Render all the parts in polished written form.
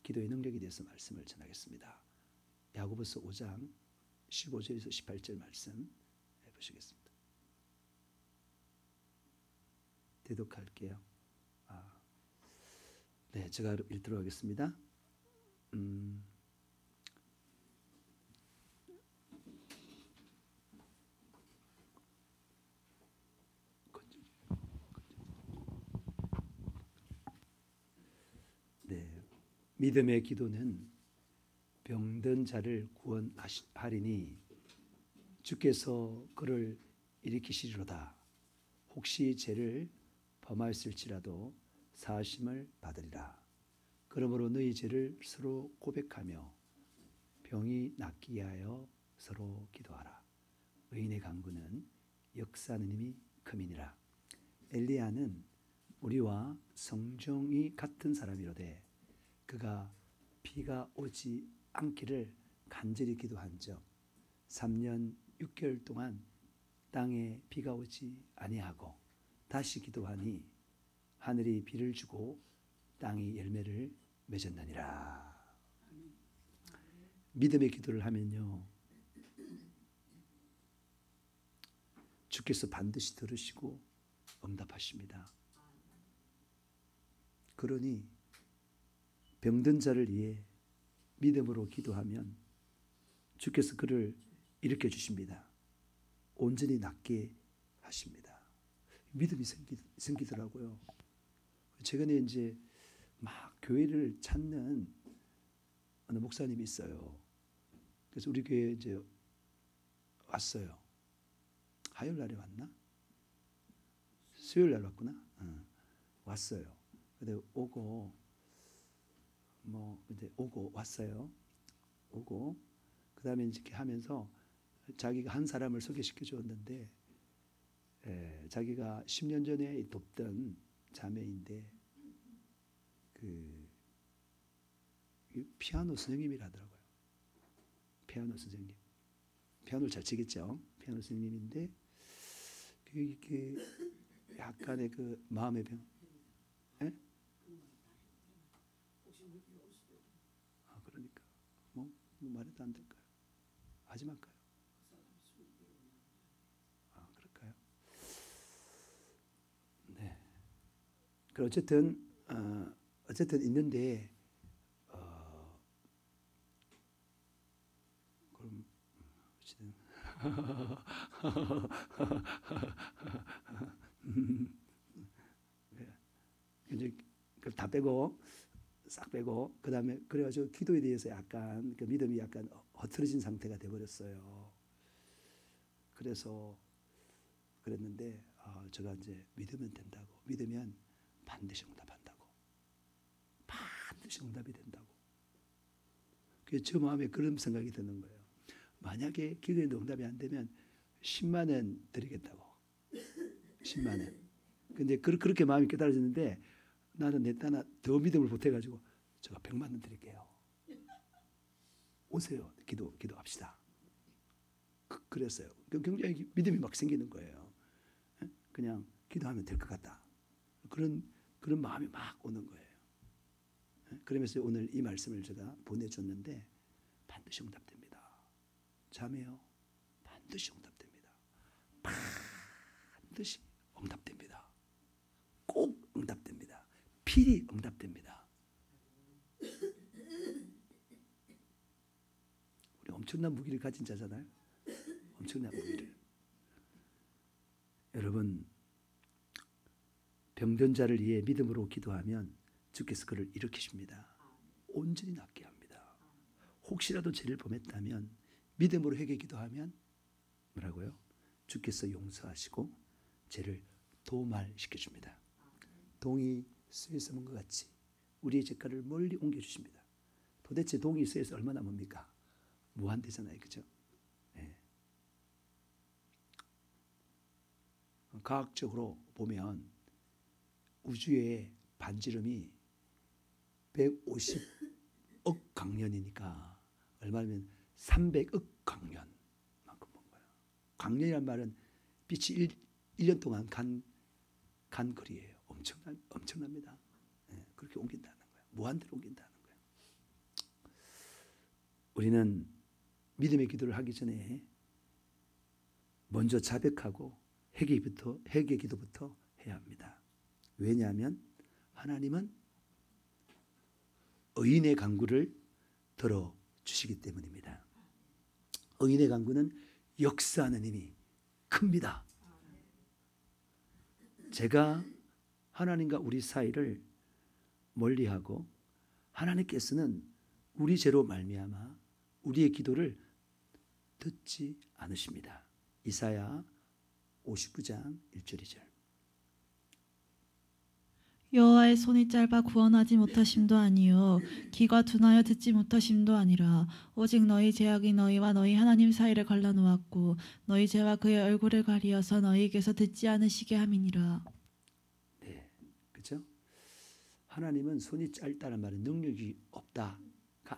기도의 능력에 대해서 말씀을 전하겠습니다. 야고보서 5장 15절에서 18절 말씀 해보시겠습니다. 대독할게요. 네, 제가 읽도록 하겠습니다. 네, 믿음의 기도는 병든 자를 구원하리니 주께서 그를 일으키시리로다. 혹시 죄를 범하였을지라도 사하심을 받으리라. 그러므로 너희 죄를 서로 고백하며 병이 낫게 위하여 서로 기도하라. 의인의 간구는 역사하는 힘이 큼이니라. 엘리야는 우리와 성정이 같은 사람이로되 그가 비가 오지 않기를 간절히 기도한즉 3년 6개월 동안 땅에 비가 오지 아니하고 다시 기도하니 하늘이 비를 주고 땅이 열매를 맺었느니라. 믿음의 기도를 하면요, 주께서 반드시 들으시고 응답하십니다. 그러니 병든 자를 위해 믿음으로 기도하면 주께서 그를 일으켜 주십니다. 온전히 낫게 하십니다. 믿음이 생기더라고요. 최근에 이제 막 교회를 찾는 어느 목사님이 있어요. 그래서 우리 교회에 이제 왔어요. 화요일 날에 왔나? 수요일 날 왔구나. 왔어요. 근데 오고 이제 오고 왔어요. 오고 그다음에 이렇게 하면서 자기가 한 사람을 소개시켜 줬는데, 자기가 10년 전에 돕던 자매인데 그 피아노 선생님이라더라고요. 피아노 선생님. 피아노를 잘 치겠죠. 피아노 선생님인데 그 약간의 그 마음의 병. 그러니까 뭐 말해도 안 될까요? 하지 말까요? 그럴까요? 네. 그 어쨌든 있는데 그럼 어쨌든 이제 다 빼고 싹 빼고 그다음에 그래가지고 기도에 대해서 약간 그 믿음이 약간 흐트러진 상태가 돼버렸어요. 그래서 그랬는데 제가 이제 믿으면 된다고, 믿으면 반드시 응답한다고, 반드시 응답이 된다고. 그래서 제 마음에 그런 생각이 드는 거예요. 만약에 기도에도 응답이 안 되면 10만 원 드리겠다고. 10만 원. 근데 그렇게 마음이 깨달아졌는데 나는 내 딴 더 믿음을 보태가지고 제가 100만 원 드릴게요. 오세요. 기도합시다. 그랬어요. 굉장히 믿음이 막 생기는 거예요. 그냥 기도하면 될 것 같다. 그런 마음이 막 오는 거예요. 그러면서 오늘 이 말씀을 제가 보내줬는데 반드시 응답됩니다. 자매요, 반드시 응답됩니다. 반드시 응답됩니다. 꼭 응답됩니다. 필히 응답됩니다. 우리 엄청난 무기를 가진 자잖아요. 엄청난 무기를. 여러분, 병든 자를 위해 믿음으로 기도하면 주께서 그를 일으키십니다. 온전히 낫게 합니다. 혹시라도 죄를 범했다면 믿음으로 회개 기도하면 뭐라고요? 주께서 용서하시고 죄를 도말시켜 줍니다. 동이 쇠에서 먼 것 같이 우리의 죄가를 멀리 옮겨주십니다. 도대체 동이 쇠에서 얼마나 멉니까? 무한대잖아요. 그죠? 네. 과학적으로 보면 우주의 반지름이 150억 강년이니까 얼마면 300억 강년만큼 본 거예요. 강년이란 말은 빛이 1년 동안 간 거리예요. 엄청납니다. 네, 그렇게 옮긴다는 거예요. 무한대로 옮긴다는 거예요. 우리는 믿음의 기도를 하기 전에 먼저 자백하고 회개 기도부터 해야 합니다. 왜냐하면 하나님은 의인의 간구를 들어주시기 때문입니다. 의인의 간구는 역사하는 힘이 큽니다. 제가 하나님과 우리 사이를 멀리하고 하나님께서는 우리 죄로 말미암아 우리의 기도를 듣지 않으십니다. 이사야 59장 1절 2절. 여호와의 손이 짧아 구원하지 못하심도 아니요 귀가 둔하여 듣지 못하심도 아니라 오직 너희 죄악이 너희와 너희 하나님 사이를 갈라놓았고 너희 죄와 그의 얼굴을 가리어서 너희에게서 듣지 않으시게 함이니라. 네, 그렇죠? 하나님은 손이 짧다는 말은 능력이 없다가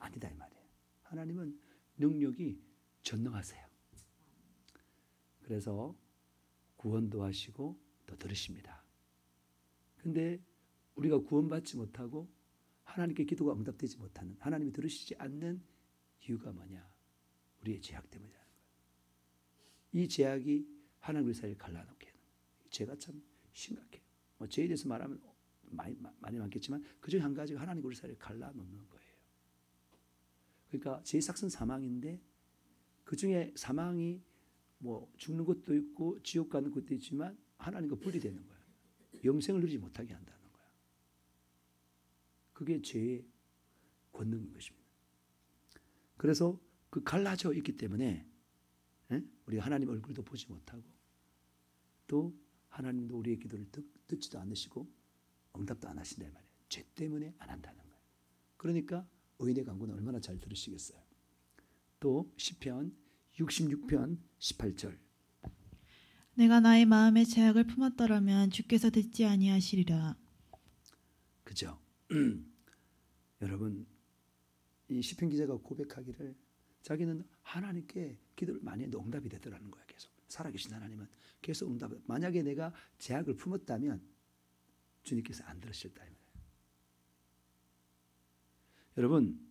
아니다 이 말이에요. 하나님은 능력이 전능하세요. 그래서 구원도 하시고 또 들으십니다. 근데 우리가 구원받지 못하고 하나님께 기도가 응답되지 못하는, 하나님이 들으시지 않는 이유가 뭐냐? 우리의 죄악 때문이라는 거예요. 이 죄악이 하나님의 사이를 갈라놓게 하는 거예요. 죄가 참 심각해요. 뭐 죄에 대해서 말하면 많이 많겠지만 그중에 한 가지가 하나님 우리 사이를 갈라놓는 거예요. 그러니까 죄의 삭은 사망인데 그중에 사망이 뭐 죽는 것도 있고 지옥 가는 것도 있지만 하나님과 분리되는 거예요. 영생을 누리지 못하게 한다는 거야. 그게 죄의 권능인 것입니다. 그래서 그 갈라져 있기 때문에 우리가 하나님 얼굴도 보지 못하고 또 하나님도 우리의 기도를 듣지도 않으시고 응답도 안 하신다 말이에요. 죄 때문에 안 한다는 거예요. 그러니까 의인의 간구는 얼마나 잘 들으시겠어요. 또 시편 66편 18절. 내가 나의 마음의 죄악을 품었더라면 주께서 듣지 아니하시리라. 그죠? 여러분 이 시편 기자가 고백하기를 자기는 하나님께 기도를 많이 했는데 응답이 되더라는 거야. 계속 살아계신 하나님은 계속 응답. 만약에 내가 죄악을 품었다면 주님께서 안 들으셨다. 여러분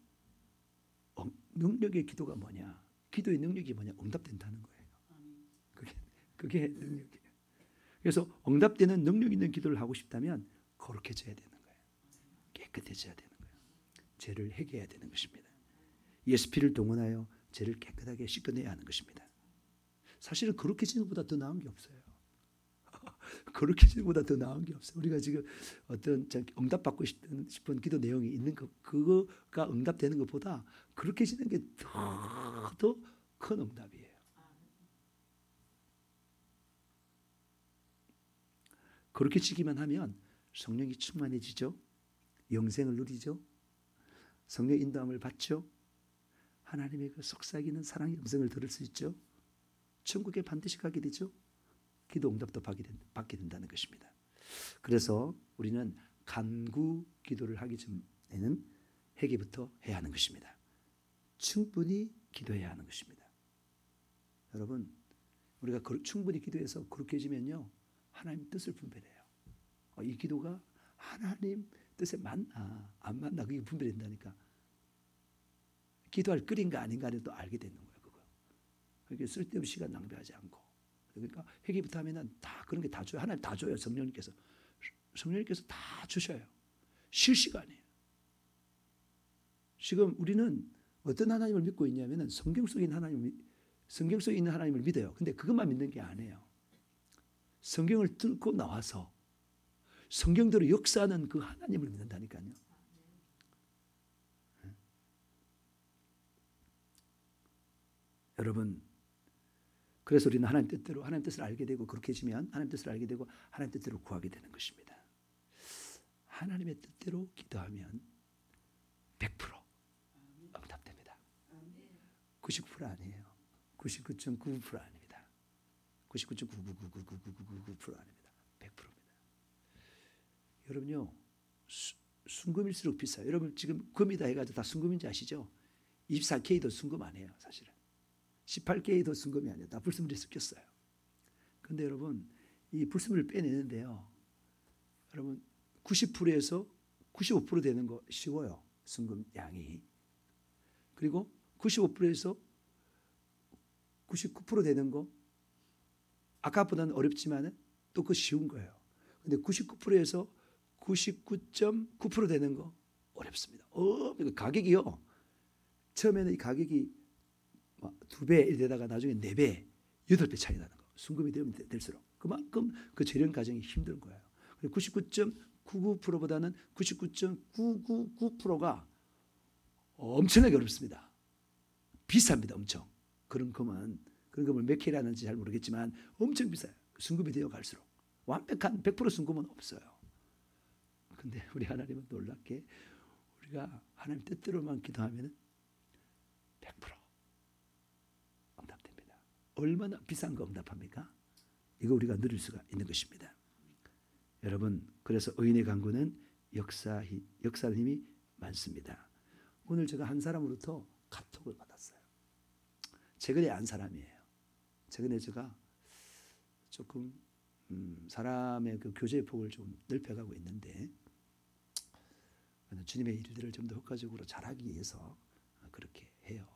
능력의 기도가 뭐냐? 기도의 능력이 뭐냐? 응답된다는 거예요. 그게 능력이에요. 그래서 응답되는 능력 있는 기도를 하고 싶다면 거룩해져야 되는 거예요. 깨끗해져야 되는 거예요. 죄를 회개해야 되는 것입니다. 예수 피를 동원하여 죄를 깨끗하게 씻겨내야 하는 것입니다. 사실은 거룩해지는 것보다 더 나은 게 없어요. 거룩해지는 것보다 더 나은 게 없어요. 우리가 지금 어떤 응답받고 싶은 기도 내용이 있는 것, 그거가 응답되는 것보다 거룩해지는 게 더 큰 응답이에요. 거룩해지기만 하면 성령이 충만해지죠. 영생을 누리죠. 성령 인도함을 받죠. 하나님의 그 속삭이는 사랑의 음성을 들을 수 있죠. 천국에 반드시 가게 되죠. 기도 응답도 받게 된다는 것입니다. 그래서 우리는 간구 기도를 하기 전에는 회개부터 해야 하는 것입니다. 충분히 기도해야 하는 것입니다. 여러분 우리가 충분히 기도해서 거룩해지면요 하나님 뜻을 분별해요. 이 기도가 하나님 뜻에 맞나 안 맞나 그게 분별된다니까. 기도할 끓인가 아닌가를 또 알게 되는 거예요. 그거. 그러니까 쓸데없이 시간 낭비하지 않고. 그러니까 회개부터 하면은 다 그런 게 다 줘요. 하나님 다 줘요. 성령님께서 다 주셔요. 실시간이에요. 지금 우리는 어떤 하나님을 믿고 있냐면은 성경 속에 있는 하나님을 믿어요. 근데 그것만 믿는 게 아니에요. 성경을 뚫고 나와서 성경대로 역사하는 그 하나님을 믿는다니까요. 여러분 그래서 우리는 하나님 뜻대로 하나님 뜻을 알게 되고 그렇게 해지면 하나님 뜻을 알게 되고 하나님 뜻대로 구하게 되는 것입니다. 하나님의 뜻대로 기도하면 100% 응답됩니다. 99% 아니에요. 99.99% 아닙니다. 99.9999999% 아닙니다. 100%입니다. 여러분요 순금일수록 비싸요. 여러분 지금 금이다 해가지고 다 순금인지 아시죠? 24K도 순금 아니에요. 사실은 18K도 순금이 아니에요. 다 불순물이 섞였어요. 그런데 여러분 이 불순물을 빼내는데요. 여러분 90%에서 95% 되는 거 쉬워요. 순금 양이. 그리고 95%에서 99% 되는 거 아까보다는 어렵지만은 또 그 쉬운 거예요. 근데 99%에서 99.9% 되는 거 어렵습니다. 가격이요. 처음에는 이 가격이 2배 이러다가 나중에 4배, 8배 차이 나는 거. 순금이 되면 될수록 그만큼 그 재련 과정이 힘든 거예요. 99.99%보다는 99.999%가 엄청나게 어렵습니다. 비쌉니다. 엄청. 그런 금을 몇 킬이라는지 잘 모르겠지만 엄청 비싸요. 순금이 되어 갈수록. 완벽한 100% 순금은 없어요. 근데 우리 하나님은 놀랍게 우리가 하나님 뜻대로만 기도하면 100% 응답됩니다. 얼마나 비싼 거 응답합니까? 이거 우리가 누릴 수가 있는 것입니다. 여러분, 그래서 의인의 간구는 역사할 힘이 많습니다. 오늘 제가 한 사람으로부터 카톡을 받았어요. 최근에 안 사람이에요. 최근에 제가 조금 사람의 그 교제의 폭을 좀 넓혀가고 있는데 주님의 일들을 좀 더 효과적으로 잘하기 위해서 그렇게 해요.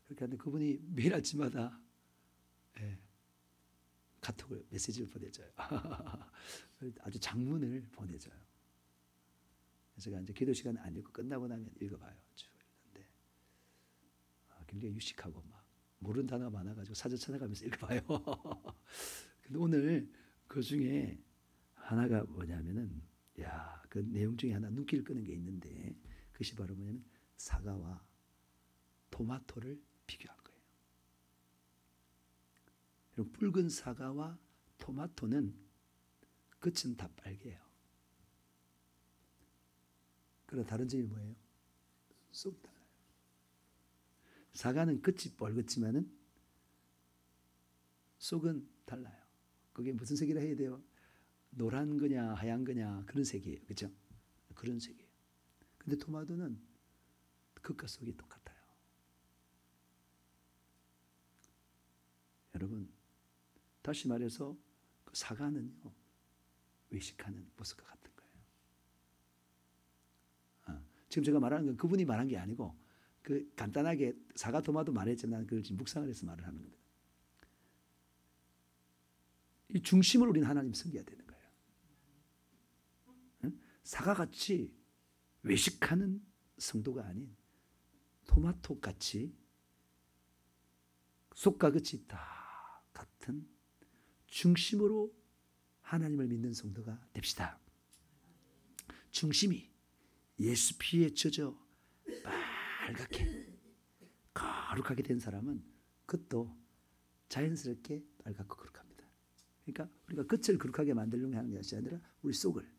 그렇게 하는데 그분이 매일 아침마다 카톡을 메시지를 보내줘요. 아주 장문을 보내줘요. 제가 이제 기도 시간 안 읽고 끝나고 나면 읽어봐요. 쭉 읽는데 굉장히 유식하고 막 모르는 단어가 많아가지고 사전 찾아가면서 읽어봐요. 근데 오늘 그 중에 하나가 뭐냐면은 그 내용 중에 하나 눈길을 끄는 게 있는데 그것이 바로 뭐냐면 사과와 토마토를 비교한 거예요. 그리고 붉은 사과와 토마토는 끝은 다 빨개요. 그러나 다른 점이 뭐예요? 속이 달라요. 사과는 끝이 빨갛지만은 속은 달라요. 그게 무슨 색이라 해야 돼요? 노란 거냐 하얀 거냐 그런 색이에요. 그렇죠? 그런 색이에요. 근데 토마토는 끝과 속이 똑같아요. 여러분, 다시 말해서 그 사과는요 외식하는 모습과 같은 거예요. 지금 제가 말하는 건 그분이 말한 게 아니고 그 간단하게 사과 토마토 말했지만 그걸 지금 묵상을 해서 말을 하는 겁니다. 이 중심을 우리는 하나님 섬겨야 되는 거예요. 사과같이 외식하는 성도가 아닌 토마토같이 속과 끝이 다 같은 중심으로 하나님을 믿는 성도가 됩시다. 중심이 예수 피에 젖어 빨갛게 거룩하게 된 사람은 끝도 자연스럽게 빨갛고 거룩합니다. 그러니까 우리가 끝을 거룩하게 만들려고 하는 것이 아니라 우리 속을,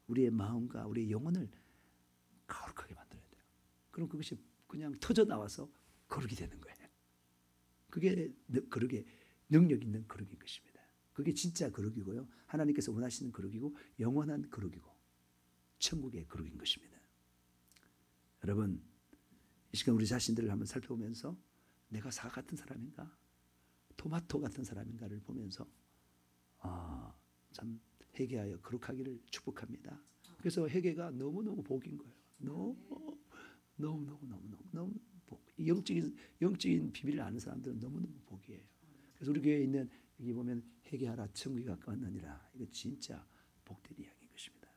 우리의 마음과 우리의 영혼을 거룩하게 만들어야 돼요. 그럼 그것이 그냥 터져 나와서 거룩이 되는 거예요. 그게 거룩의 능력 있는 거룩인 것입니다. 그게 진짜 거룩이고요. 하나님께서 원하시는 거룩이고 영원한 거룩이고 천국의 거룩인 것입니다. 여러분, 이 시간 우리 자신들을 한번 살펴보면서 내가 사과 같은 사람인가? 토마토 같은 사람인가를 보면서 참 회개하여 거룩하기를 축복합니다. 그래서 회개가 너무너무 복인 거예요. 너무 복. 영적인 비밀을 아는 사람들은 너무너무 복이에요. 그래서 우리 교회에 있는 여기 보면 회개하라 천국이 가까웠느니라. 이거 진짜 복된 이야기인 것입니다.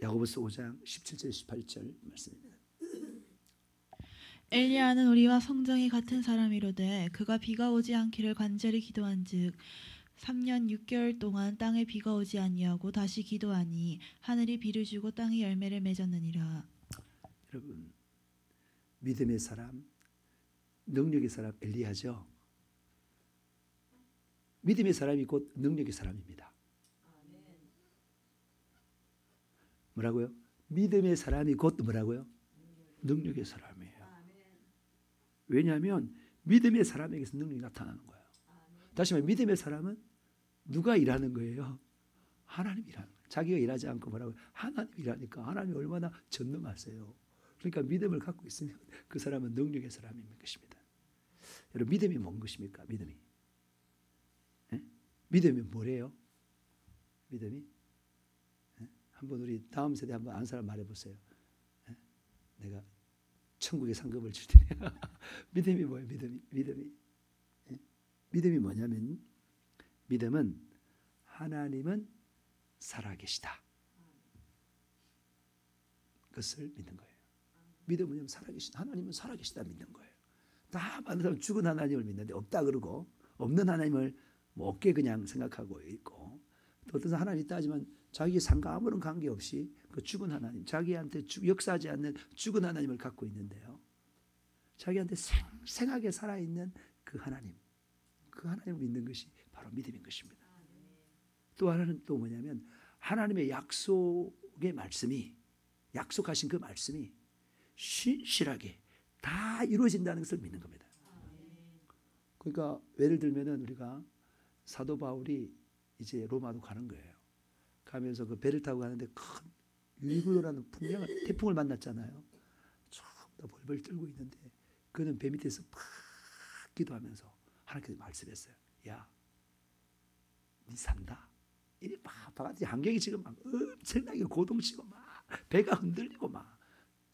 야고보서 5장 17절 18절 말씀입니다. 엘리야는 우리와 성정이 같은 사람이로되 그가 비가 오지 않기를 간절히 기도한즉 3년 6개월 동안 땅에 비가 오지 아니하고 다시 기도하니 하늘이 비를 주고 땅이 열매를 맺었느니라. 여러분, 믿음의 사람, 능력의 사람 엘리야죠. 믿음의 사람이 곧 능력의 사람입니다. 뭐라고요? 믿음의 사람이 곧 뭐라고요? 능력의 사람이에요. 왜냐하면 믿음의 사람에게서 능력이 나타나는 거예요. 다시 말해 믿음의 사람은 누가 일하는 거예요? 하나님이 일하는 거예요. 자기가 일하지 않고 뭐라고요? 하나님이 일하니까 하나님이 얼마나 전능하세요. 그러니까 믿음을 갖고 있으면 그 사람은 능력의 사람인 것입니다. 여러분, 믿음이 뭔 것입니까? 믿음이. 믿음이 뭐래요? 믿음이? 한번 우리 다음 세대 한번 아는 사람 말해보세요. 내가 천국의 상급을 주리라. 믿음이 뭐예요? 믿음이 뭐냐면 믿음은 하나님은 살아계시다. 그것을 믿는 거예요. 믿음은 뭐냐면 살아계시다. 하나님은 살아계시다 믿는 거예요. 다 많은 사람은 죽은 하나님을 믿는데 없다 그러고 없는 하나님을 뭐 없게 그냥 생각하고 있고 또 어떤 사람 하나님 있다 하지만 자기의 삶과 아무런 관계없이 그 죽은 하나님, 자기한테 역사하지 않는 죽은 하나님을 갖고 있는데요. 자기한테 생생하게 살아있는 그 하나님을 믿는 것이 바로 믿음인 것입니다. 또 하나는 또 뭐냐면 하나님의 약속의 말씀이 약속하신 그 말씀이 신실하게 다 이루어진다는 것을 믿는 겁니다. 그러니까 예를 들면은 우리가 사도 바울이 이제 로마도 가는 거예요. 가면서 그 배를 타고 가는데 큰 유리구요라는 풍랑을 태풍을 만났잖아요. 다 벌벌 떨고 있는데 그는 배 밑에서 팍 기도하면서 하나님께서 말씀했어요. 야, 니 산다. 이 바깥에 환경이 지금 막 엄청나게 고동치고 막 배가 흔들리고 막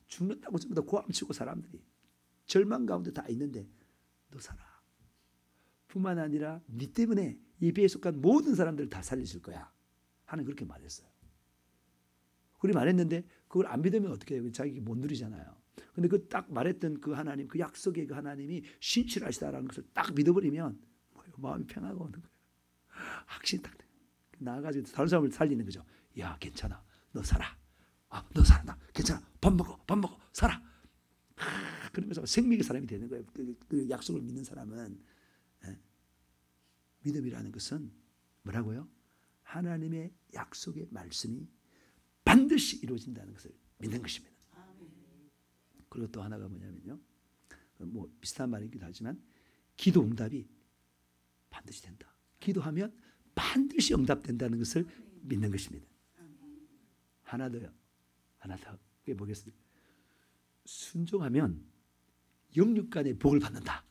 죽는다고 전부 다 고함치고 사람들이 절망 가운데 다 있는데 너 살아. 뿐만 아니라 니 때문에 이 배에 속한 모든 사람들을 다 살리실 거야. 하는 그렇게 말했어요. 그렇게 말했는데 그걸 안 믿으면 어떻게 해요? 자기 못 누리잖아요. 근데 그 딱 말했던 그 하나님, 그 약속의 그 하나님이 신실하시다라는 것을 딱 믿어버리면 마음이 평화가 오는 거예요. 확신이 딱 돼요. 나아가지고 다른 사람을 살리는 거죠. 야, 괜찮아. 너 살아. 너 살아. 괜찮아. 밥 먹어. 살아. 그러면서 생명의 사람이 되는 거예요. 그 약속을 믿는 사람은. 믿음이라는 것은 뭐라고요? 하나님의 약속의 말씀이 반드시 이루어진다는 것을 믿는 것입니다. 그리고 또 하나가 뭐냐면요. 뭐 비슷한 말이기도 하지만 기도 응답이 반드시 된다. 기도하면 반드시 응답된다는 것을 믿는 것입니다. 하나 더요. 그게 뭐겠습니까? 순종하면 영육간의 복을 받는다.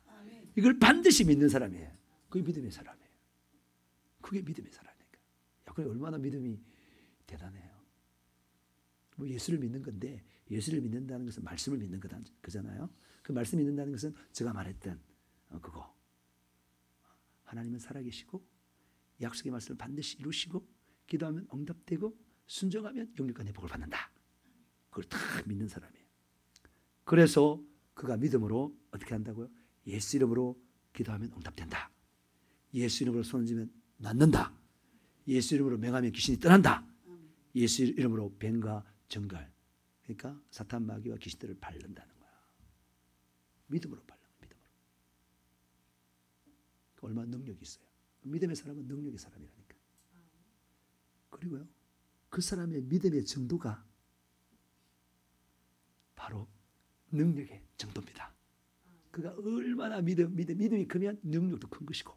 이걸 반드시 믿는 사람이에요. 그게 믿음의 사람이에요. 그게 믿음의 사람이니까. 야, 그래 얼마나 믿음이 대단해요. 뭐 예수를 믿는 건데 예수를 믿는다는 것은 말씀을 믿는 거잖아요. 그 말씀 믿는다는 것은 제가 말했던 그거. 하나님은 살아계시고 약속의 말씀을 반드시 이루시고 기도하면 응답되고 순종하면 영육간의 복을 받는다. 그걸 다 믿는 사람이에요. 그래서 그가 믿음으로 어떻게 한다고요? 예수 이름으로 기도하면 응답된다. 예수 이름으로 손을 쥐면 낫는다. 예수 이름으로 명하면 귀신이 떠난다. 예수 이름으로 뱀과 정갈, 그러니까 사탄 마귀와 귀신들을 밟는다는 거야. 믿음으로 밟는 거야. 믿음으로. 얼마나 능력이 있어요. 믿음의 사람은 능력의 사람이라니까. 그리고요, 그 사람의 믿음의 정도가 바로 능력의 정도입니다. 그가 얼마나 믿음이 크면 능력도 큰 것이고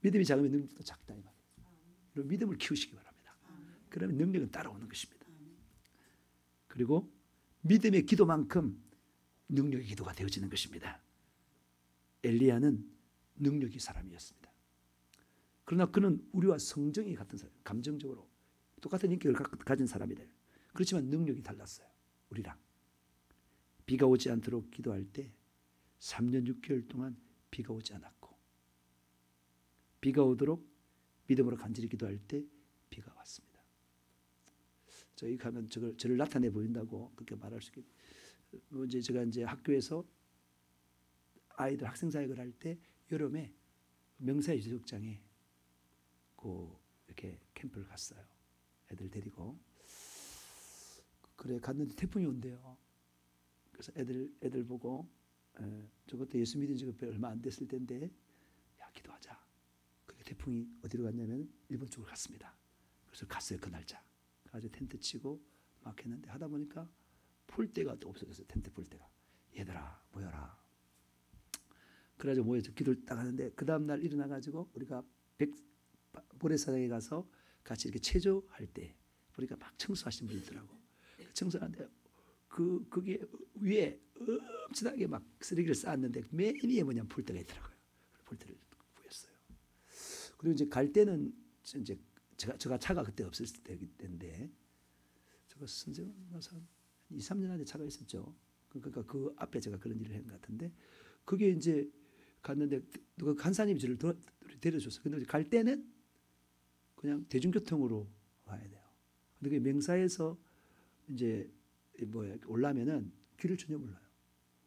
믿음이 작으면 능력도 작다 이 말이에요. 그리고 믿음을 키우시기 바랍니다. 그러면 능력은 따라오는 것입니다. 그리고 믿음의 기도만큼 능력의 기도가 되어지는 것입니다. 엘리야는 능력의 사람이었습니다. 그러나 그는 우리와 성정이 같은 사람, 감정적으로 똑같은 인격을 가진 사람이래요. 그렇지만 능력이 달랐어요. 우리랑. 비가 오지 않도록 기도할 때 3년 6개월 동안 비가 오지 않았고 비가 오도록 믿음으로 간절히 기도할 때 비가 왔습니다. 저희 가면 저를 나타내 보인다고 그렇게 말할 수 있겠죠. 이제 제가 이제 학교에서 아이들 학생 사역을 할 때 여름에 명사유적장에 이렇게 캠프를 갔어요. 애들 데리고. 그래 갔는데 태풍이 온대요. 그래서 애들 보고 저것도 예수 믿은 지가 얼마 안 됐을 텐데 야 기도하자. 그게 태풍이 어디로 갔냐면 일본 쪽으로 갔습니다. 그래서 갔어요 그 날짜. 가지고 텐트 치고 막 했는데 하다 보니까 폴대가 또 없어졌어요. 텐트 폴대가. 얘들아 모여라. 그래가지고 모여서 기도를 딱 하는데 그 다음날 일어나가지고 우리가 모래사장에 가서 같이 이렇게 체조할 때 보니까 막 청소하시는 분이 있더라고. 청소하는데 그게 위에 엄청나게 막 쓰레기를 쌓았는데 맨 위에 뭐냐면 폴대가 있더라고요. 폴대를 구했어요. 그리고 이제 갈 때는 이제 제가 차가 그때 없었을 때인데 제가 선생님 가서 한 2, 3년 안에 차가 있었죠. 그러니까 그 앞에 제가 그런 일을 한 것 같은데 그게 이제 갔는데 누가 간사님이 저를 데려줬어요. 근데 갈 때는 그냥 대중교통으로 와야 돼요. 근데 그 명사에서 이제 뭐야 올라면은 길을 전혀 몰라요.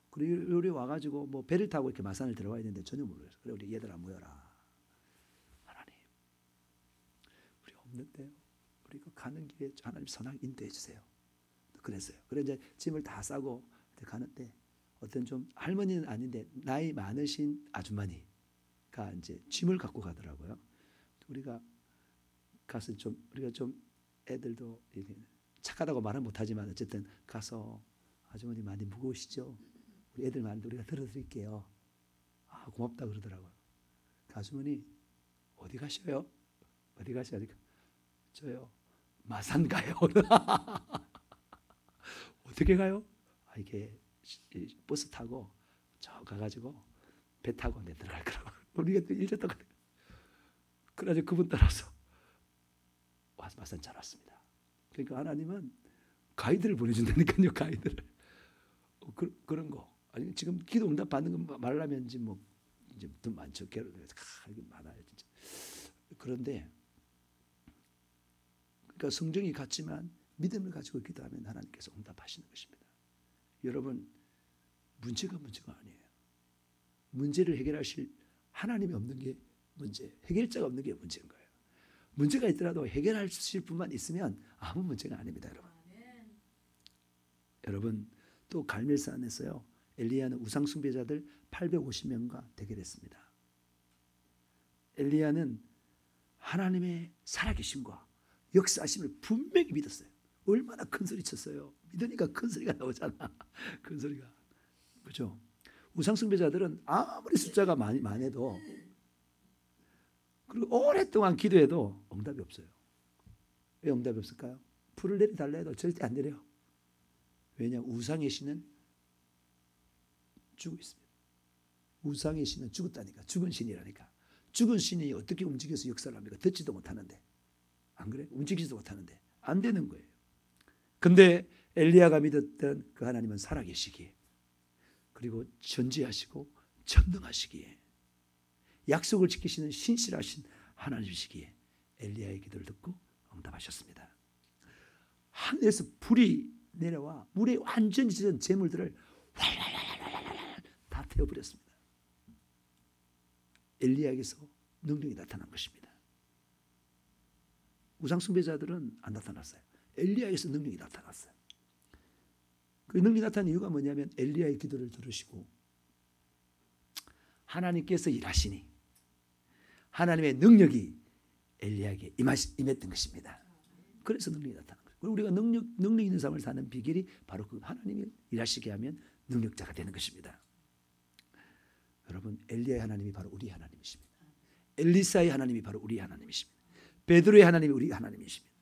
그리고 우리 와가지고 뭐 배를 타고 이렇게 마산을 들어와야 되는데 전혀 몰라요. 그래 우리 얘들아 모여라. 하나님, 우리 없는데요. 우리가 가는 길에 하나님 선악 인도해 주세요. 그랬어요. 그래 이제 짐을 다 싸고 가는데 어떤 좀 할머니는 아닌데 나이 많으신 아주머니가 이제 짐을 갖고 가더라고요. 우리가 가서 좀 우리가 좀 애들도 착하다고 말은 못하지만 어쨌든 가서 아주머니 많이 무거우시죠? 우리 애들 많은데 우리가 들어드릴게요. 아 고맙다 그러더라고요. 그 아주머니 어디 가셔요? 어디 가셔요? 저요 마산 가요. 어떻게 가요? 아, 이게 버스 타고 저 가가지고 배 타고 내 들어갈 거라고. 우리가 또 일전 동안 그래가지고 그분 따라서 마산 잘 왔습니다. 그러니까 하나님은 가이드를 보내준다니까요. 가이드를. 그런 거. 아니 지금 기도 응답 받는 거 말하면 이제 뭐 이제 더 많죠. 이게 많아요 진짜. 그런데 그러니까 성정이 같지만 믿음을 가지고 기도하면 하나님께서 응답하시는 것입니다. 여러분 문제가 아니에요. 문제를 해결하실 하나님이 없는 게 문제, 해결자가 없는 게 문제인 거예요. 문제가 있더라도 해결하실 분만 있으면 아무 문제가 아닙니다, 여러분. 여러분 또 갈멜산에서요 엘리야는 우상 숭배자들 850명과 대결했습니다. 엘리야는 하나님의 살아계심과 역사하심을 분명히 믿었어요. 얼마나 큰 소리 쳤어요. 믿으니까 큰 소리가 나오잖아. 큰 소리가. 그렇죠? 우상 숭배자들은 아무리 숫자가 많아도 그리고 오랫동안 기도해도 응답이 없어요. 왜 응답이 없을까요? 불을 내려달라 해도 절대 안 내려요. 왜냐하면 우상의 신은 죽어 있습니다. 우상의 신은 죽었다니까. 죽은 신이라니까. 죽은 신이 어떻게 움직여서 역사를 합니까? 듣지도 못하는데. 안 그래? 움직이지도 못하는데. 안 되는 거예요. 근데 엘리야가 믿었던 그 하나님은 살아계시기에 그리고 전지하시고 전능하시기에 약속을 지키시는 신실하신 하나님이시기에 엘리야의 기도를 듣고 응답하셨습니다. 하늘에서 불이 내려와 물에 완전히 젖은 재물들을 다 태워버렸습니다. 엘리야에게서 능력이 나타난 것입니다. 우상 숭배자들은 안 나타났어요. 엘리야에게서 능력이 나타났어요. 그 능력이 나타난 이유가 뭐냐면 엘리야의 기도를 들으시고 하나님께서 일하시니 하나님의 능력이 엘리야에게 임했던 것입니다. 그래서 능력이 나타난 거예요. 그리고 우리가 능력 있는 삶을 사는 비결이 바로 그 하나님이 일하시게 하면 능력자가 되는 것입니다. 여러분 엘리야의 하나님이 바로 우리 하나님이십니다. 엘리사의 하나님이 바로 우리 하나님이십니다. 베드로의 하나님이 우리 하나님이십니다.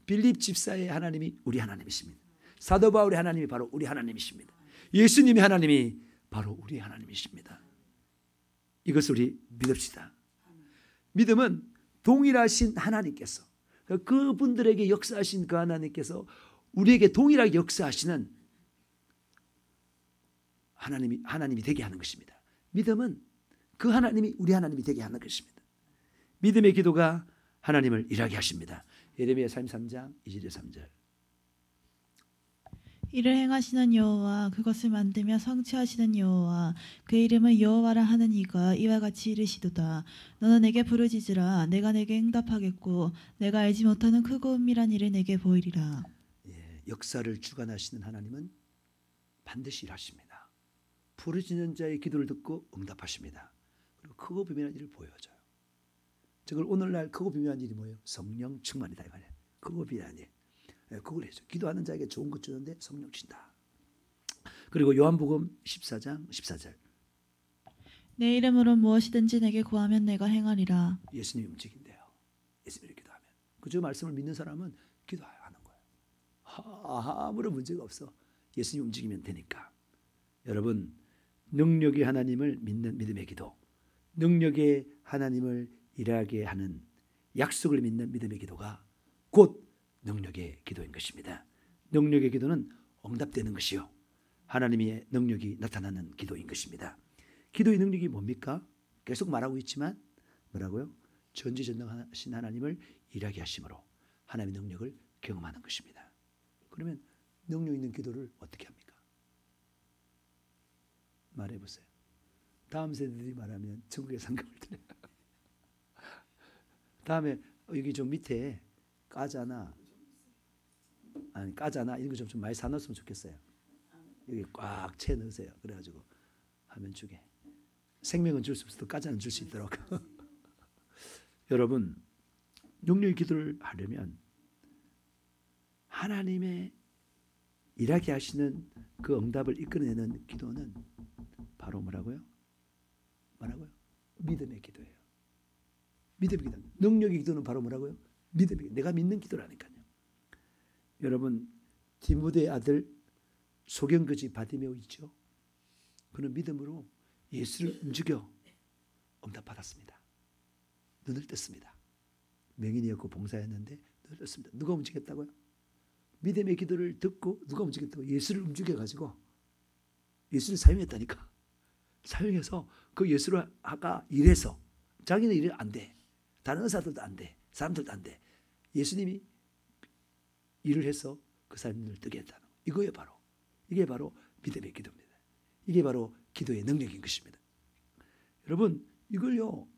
빌립 집사의 하나님이 우리 하나님이십니다. 사도 바울의 하나님이 바로 우리 하나님이십니다. 예수님의 하나님이 바로 우리 하나님이십니다. 이것을 우리 믿읍시다. 믿음은 동일하신 하나님께서 그분들에게 역사하신 그 하나님께서 우리에게 동일하게 역사하시는 하나님이 되게 하는 것입니다. 믿음은 그 하나님이 우리 하나님이 되게 하는 것입니다. 믿음의 기도가 하나님을 일하게 하십니다. 예레미야 33장 2절에 3절. 이를 행하시는 여호와 그것을 만들며 성취하시는 여호와 그 이름을 여호와라 하는 이가 이와 같이 이르시도다. 너는 내게 부르짖으라. 내가 내게 응답하겠고 내가 알지 못하는 크고 은밀한 일을 내게 보이리라. 예, 역사를 주관하시는 하나님은 반드시 일하십니다. 부르짖는 자의 기도를 듣고 응답하십니다. 그리고 크고 비밀한 일을 보여줘요. 저걸 오늘날 크고 비밀한 일이 뭐예요? 성령 충만이다 이 말이에요. 크고 비밀한 일. 그걸 해줘. 기도하는 자에게 좋은 것 주는데 성령 주신다. 그리고 요한복음 14장 14절. 내 이름으로 무엇이든지 내게 구하면 내가 행하리라. 예수님이 움직인대요. 예수님이 기도하면. 그 말씀을 믿는 사람은 기도하는 거예요. 아무런 문제가 없어. 예수님이 움직이면 되니까. 여러분 능력의 하나님을 믿는 믿음의 기도, 능력의 하나님을 일하게 하는 약속을 믿는 믿음의 기도가 곧 능력의 기도인 것입니다. 능력의 기도는 응답되는 것이요 하나님의 능력이 나타나는 기도인 것입니다. 기도의 능력이 뭡니까? 계속 말하고 있지만 뭐라고요? 전지전능하신 하나님을 일하게 하심으로 하나님의 능력을 경험하는 것입니다. 그러면 능력 있는 기도를 어떻게 합니까? 말해보세요. 다음 세대들이 말하면 천국의 상급을 드려요. 다음에 여기 좀 밑에 까자나 이런 거 좀 많이 사놓았으면 좋겠어요. 여기 꽉 채 넣으세요. 그래가지고 하면 주게. 생명은 줄 수 없어도 까자는 줄 수 있도록. 여러분, 능력의 기도를 하려면 하나님의 일하게 하시는 그 응답을 이끌어내는 기도는 바로 뭐라고요? 믿음의 기도예요. 믿음의 기도. 능력의 기도는 바로 뭐라고요? 믿음의 기도. 내가 믿는 기도라니까요. 여러분, 디모데의 아들 소경거지 바디메오 있죠? 그는 믿음으로 예수를 움직여 응답받았습니다. 눈을 떴습니다. 명인이었고 봉사였는데 눈을 떴습니다. 누가 움직였다고요? 믿음의 기도를 듣고 누가 움직였다고? 예수를 움직여가지고 예수를 사용했다니까. 사용해서 그 예수를 아까 일해서 자기는 일이 안 돼. 다른 의사들도 안 돼. 사람들도 안 돼. 예수님이 일을 해서 그 사람의 눈을 뜨게 했다는 거. 이거예요 바로. 이게 바로 믿음의 기도입니다. 이게 바로 기도의 능력인 것입니다. 여러분 이걸요.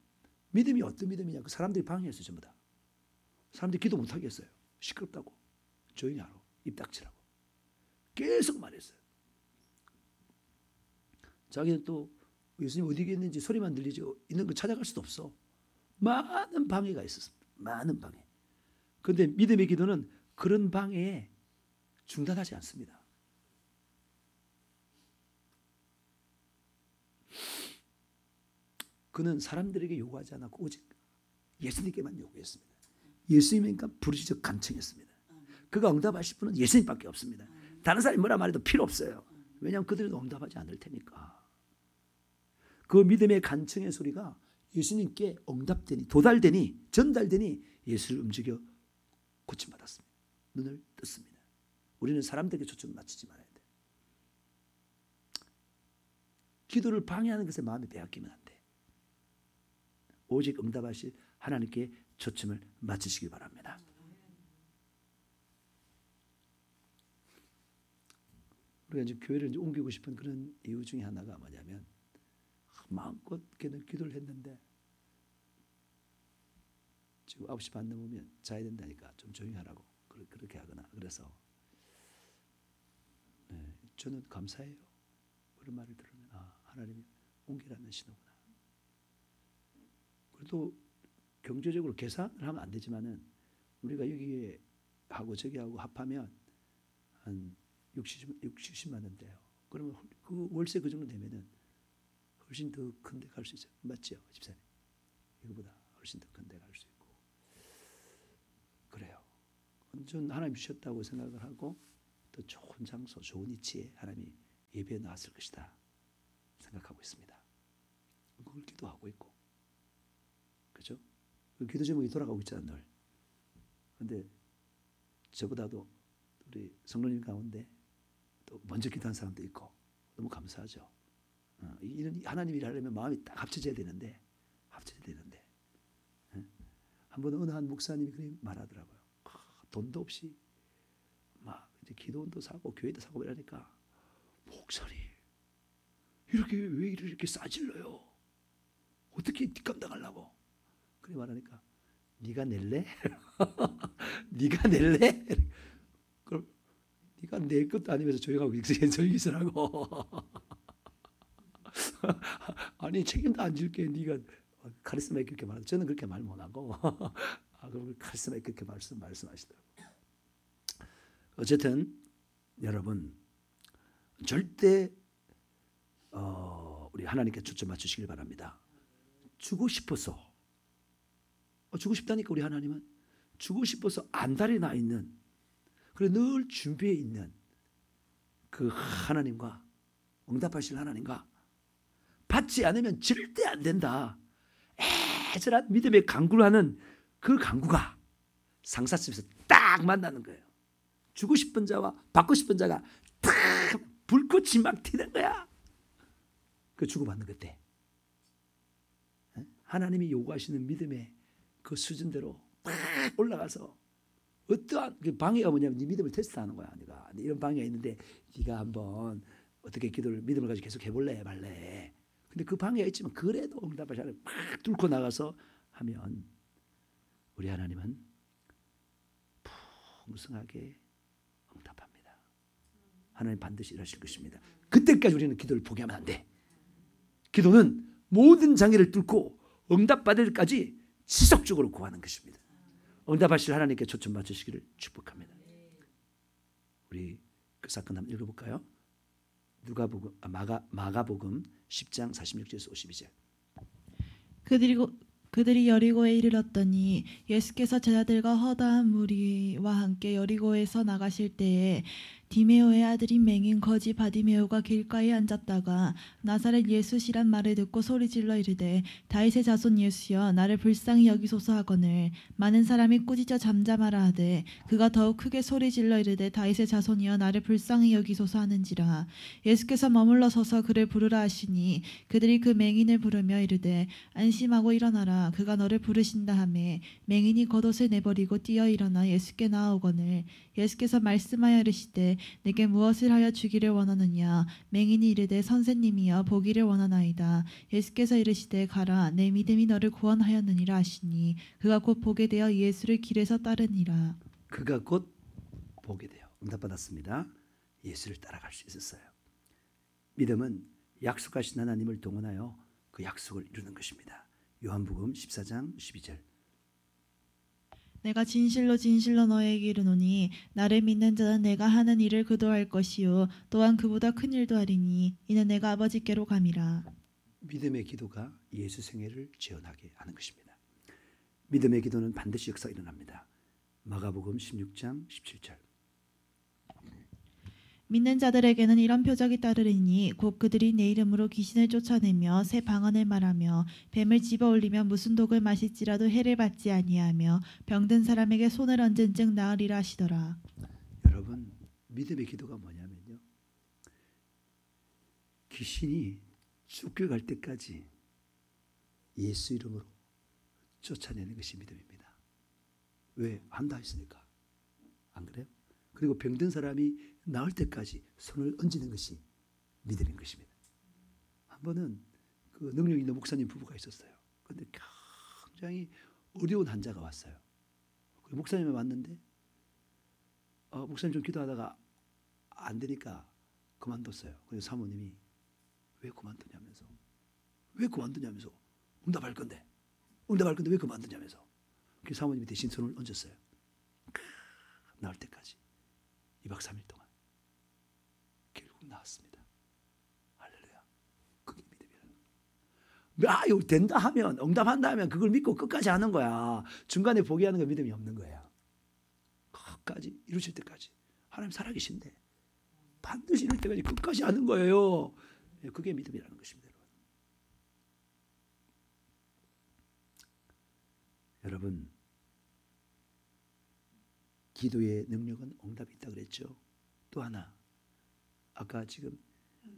믿음이 어떤 믿음이냐. 사람들이 방해했어요. 전부 다. 사람들이 기도 못하게 했어요. 시끄럽다고. 조용히 하라고. 입 닥치라고. 계속 말했어요. 자기는 또 예수님 어디 있는지 소리만 들리지 있는 거 찾아갈 수도 없어. 많은 방해가 있었습니다. 많은 방해. 그런데 믿음의 기도는 그런 방해에 중단하지 않습니다. 그는 사람들에게 요구하지 않았고 오직 예수님께만 요구했습니다. 예수님이니까 부르짖어 간청했습니다. 그가 응답하실 분은 예수님밖에 없습니다. 다른 사람이 뭐라 말해도 필요 없어요. 왜냐하면 그들은 응답하지 않을 테니까. 그 믿음의 간청의 소리가 예수님께 응답되니 도달되니 전달되니 예수를 움직여 고침받았습니다. 눈을 떴습니다. 우리는 사람들에게 초점을 맞추지 말아야 돼. 기도를 방해하는 것에 마음이 빼앗기면 안 돼. 오직 응답하실 하나님께 초점을 맞추시기 바랍니다. 우리가 이제 교회를 이제 옮기고 싶은 그런 이유 중에 하나가 뭐냐면 마음껏 기도를 했는데 지금 9시 반 넘으면 자야 된다니까 좀 조용히 하라고 그렇게 하거나 그래서 저는 감사해요. 그런 말을 들으면 하나님이 옮기라는 신호구나. 그래도 경제적으로 계산을 하면 안 되지만은 우리가 여기에 하고 저기 하고 합하면 한 60만 원 돼요. 그러면 그 월세 그 정도 되면은 훨씬 더 큰 데 갈 수 있어요. 맞죠, 집사님? 이거보다 훨씬 더 큰 데 갈 수 있고 그래요. 전 하나님 주셨다고 생각을 하고 또 좋은 장소, 좋은 위치에 하나님이 예배해 놨을 것이다 생각하고 있습니다. 그걸 기도하고 있고, 그렇죠? 그 기도 제목이 돌아가고 있잖아요, 늘. 그런데 저보다도 우리 성도님 가운데 또 먼저 기도한 사람도 있고 너무 감사하죠. 이런 하나님 일을 하려면 마음이 딱 합쳐져야 되는데 한 번 어느 한 목사님이 그렇게 말하더라고요. 돈도 없이 막 이제 기도원도 사고 교회도 사고 이러니까 목사님 이렇게 왜 이렇게 싸질러요? 어떻게 뒷감당하려고? 그래 말하니까 네가 낼래? 네가 낼래? 그럼 네가 낼 것도 아니면서 조용하고 조용히 있으라고. 아니 책임도 안 질게. 네가 카리스마 있게 그렇게 말하고 저는 그렇게 말 못하고 그럼 카리스마 있게 그렇게 말씀하시더라고요. 어쨌든 여러분 절대 우리 하나님께 초점 맞추시길 바랍니다. 주고 싶어서 주고 싶다니까 우리 하나님은 주고 싶어서 안달이 나 있는 그리고 늘 준비해 있는 그 하나님과 응답하실 하나님과 받지 않으면 절대 안 된다. 애절한 믿음의 강구를 하는 그 강구가 상사집에서 딱 만나는 거예요. 주고 싶은 자와 받고 싶은 자가 딱 불꽃이 막 튀는 거야. 그 주고받는 그때 하나님이 요구하시는 믿음의 그 수준대로 막 올라가서 어떠한 그 방해가 뭐냐면 네 믿음을 테스트하는 거야. 네가 이런 방해가 있는데 네가 한번 어떻게 기도를 믿음을 가지고 계속 해볼래 말래. 근데 그 방해가 있지만 그래도 응답을 잘 막 뚫고 나가서 하면 우리 하나님은 풍성하게 응답합니다. 하나님 반드시 일하실 것입니다. 그때까지 우리는 기도를 포기하면 안 돼. 기도는 모든 장애를 뚫고 응답받을 때까지 지속적으로 구하는 것입니다. 응답하실 하나님께 초점 맞추시기를 축복합니다. 우리 그 사건 한번 읽어볼까요? 마가복음 10장 46절에서 52절. 그들이 여리고에 이르렀더니 예수께서 제자들과 허다한 무리와 함께 여리고에서 나가실 때에 디메오의 아들인 맹인 거지 바디메오가 길가에 앉았다가 나사렛 예수시란 말을 듣고 소리질러 이르되 다윗의 자손 예수여 나를 불쌍히 여기소서 하거늘 많은 사람이 꾸짖어 잠잠하라 하되 그가 더욱 크게 소리질러 이르되 다윗의 자손이여 나를 불쌍히 여기소서 하는지라. 예수께서 머물러 서서 그를 부르라 하시니 그들이 그 맹인을 부르며 이르되 안심하고 일어나라 그가 너를 부르신다 하매 맹인이 겉옷을 내버리고 뛰어 일어나 예수께 나아오거늘 예수께서 말씀하여 이르시되 내게 무엇을 하여 주기를 원하느냐. 맹인이 이르되 선생님이여 보기를 원하나이다. 예수께서 이르시되 가라 내 믿음이 너를 구원하였느니라 하시니 그가 곧 보게 되어 예수를 길에서 따르니라. 그가 곧 보게 되어 응답받았습니다. 예수를 따라갈 수 있었어요. 믿음은 약속하신 하나님을 동원하여 그 약속을 이루는 것입니다. 요한복음 14장 12절. 내가 진실로 진실로 너에게 이르노니 나를 믿는 자는 내가 하는 일을 그도 할 것이요 또한 그보다 큰 일도 하리니 이는 내가 아버지께로 감이라. 믿음의 기도가 예수 생애를 재현하게 하는 것입니다. 믿음의 기도는 반드시 역사가 일어납니다. 마가복음 16장 17절. 믿는 자들에게는 이런 표적이 따르리니 곧 그들이 내 이름으로 귀신을 쫓아내며 새 방언을 말하며 뱀을 집어 올리며 무슨 독을 마실지라도 해를 받지 아니하며 병든 사람에게 손을 얹은 즉 나으리라 하시더라. 여러분 믿음의 기도가 뭐냐면요, 귀신이 쫓겨갈 때까지 예수 이름으로 쫓아내는 것이 믿음입니다. 왜? 한다 했으니까. 안 그래요? 그리고 병든 사람이 나을 때까지 손을 얹는 것이 믿음인 것입니다. 한 번은 그 능력 있는 목사님 부부가 있었어요. 그런데 굉장히 어려운 환자가 왔어요. 목사님이 왔는데 목사님 좀 기도하다가 안 되니까 그만뒀어요. 그래서 사모님이 왜 그만두냐면서 응답할 건데 왜 그만두냐면서 그 사모님이 대신 손을 얹었어요. 나을 때까지 2박 3일 동안 결국 나았습니다. 할렐루야. 그게 믿음이라는 거예요. 된다 하면, 응답한다 하면 그걸 믿고 끝까지 하는 거야. 중간에 포기하는 건 믿음이 없는 거예요. 끝까지 이루실 때까지. 하나님 살아계신데 반드시 이룰 때까지 끝까지 하는 거예요. 그게 믿음이라는 것입니다. 여러분, 기도의 능력은 응답이 있다고 그랬죠. 또 하나, 아까 지금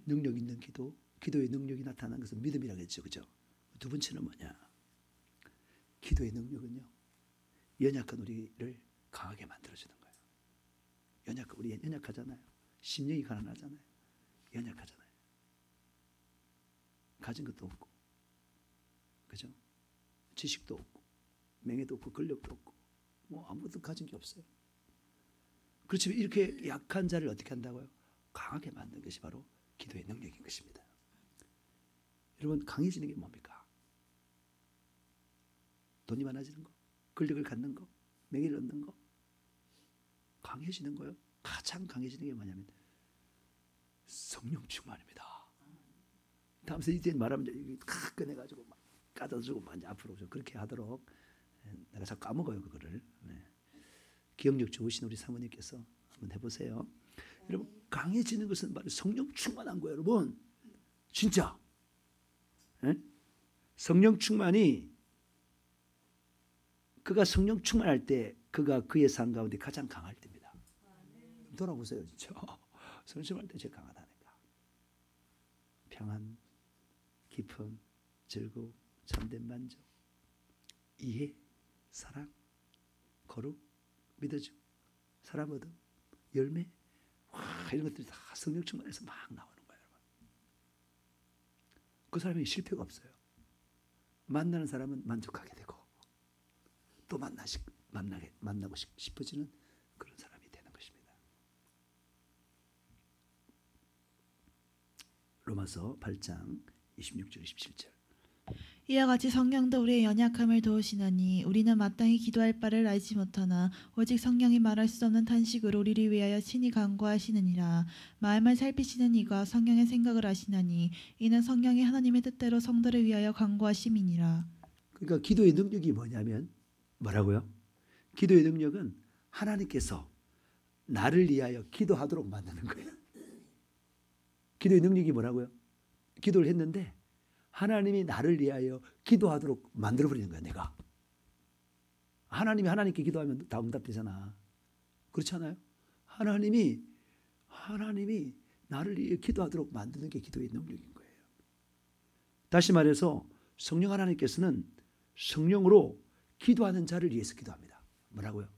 능력 있는 기도의 능력이 나타나는 것은 믿음이라고 했죠. 그죠? 두 번째는 뭐냐? 기도의 능력은요, 연약한 우리를 강하게 만들어주는 거예요. 우리 연약하잖아요. 심령이 가난하잖아요. 연약하잖아요. 가진 것도 없고, 그죠? 지식도 없고, 명예도 없고, 권력도 없고, 뭐 아무것도 가진 게 없어요. 그렇지만 이렇게 약한 자를 어떻게 한다고요? 강하게 만드는 것이 바로 기도의 능력인 것입니다. 여러분, 강해지는 게 뭡니까? 돈이 많아지는 거, 권력을 갖는 거, 명예를 얻는 거, 강해지는 거요. 가장 강해지는 게 뭐냐면 성령 충만입니다. 다음서 이제 말하면 탁 꺼내가지고 막 까다주고 막 앞으로 그렇게 하도록, 내가 자꾸 까먹어요 그거를. 기억력 좋으신 우리 사모님께서 한번 해보세요. 여러분, 강해지는 것은 바로 성령 충만한 거예요. 여러분, 진짜 성령 충만이, 그가 성령 충만할 때 그가 그의 삶 가운데 가장 강할 때입니다. 돌아보세요. 진짜 성령 충만할 때 제일 강하다니까. 평안, 기쁨, 즐거움, 참된 만족, 이해, 사랑, 거룩, 믿어줌, 사람 얻음, 열매, 이런 것들이 다 성령 충만해서 막 나오는 거예요. 그 사람이 실패가 없어요. 만나는 사람은 만족하게 되고 또 만나고 싶어지는 그런 사람이 되는 것입니다. 로마서 8장 26절 27절. 이와 같이 성령도 우리의 연약함을 도우시나니 우리는 마땅히 기도할 바를 알지 못하나 오직 성령이 말할 수 없는 탄식으로 우리를 위하여 친히 간구하시느니라. 마음을 살피시는 이가 성령의 생각을 아시나니 이는 성령이 하나님의 뜻대로 성도를 위하여 간구하심이니라. 그러니까 기도의 능력이 뭐냐면 뭐라고요? 기도의 능력은 하나님께서 나를 위하여 기도하도록 만드는 거예요. 기도의 능력이 뭐라고요? 기도를 했는데 하나님이 나를 위하여 기도하도록 만들어버리는 거야. 내가. 하나님이 하나님께 기도하면 다 응답되잖아. 그렇지 않아요? 하나님이 나를 위해 기도하도록 만드는 게 기도의 능력인 거예요. 다시 말해서 성령 하나님께서는 성령으로 기도하는 자를 위해서 기도합니다. 뭐라고요?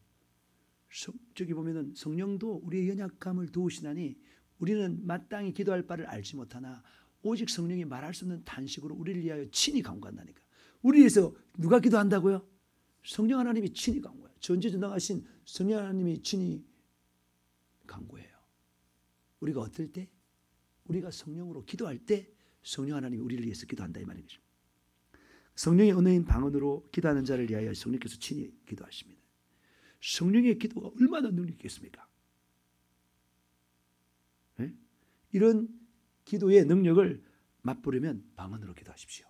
저기 보면은 성령도 우리의 연약함을 도우시나니 우리는 마땅히 기도할 바를 알지 못하나 오직 성령이 말할 수 없는 탄식으로 우리를 위하여 친히 간구한다니까. 우리 위해서 누가 기도한다고요? 성령 하나님이 친히 간구해요. 전지전능하신 성령 하나님이 친히 간구해요. 우리가 어떨 때? 우리가 성령으로 기도할 때 성령 하나님이 우리를 위해서 기도한다 이 말이죠. 성령의 은혜인 방언으로 기도하는 자를 위하여 성령께서 친히 기도하십니다. 성령의 기도가 얼마나 능력이 있겠습니까? 네? 이런 기도의 능력을 맛보려면 방언으로 기도하십시오.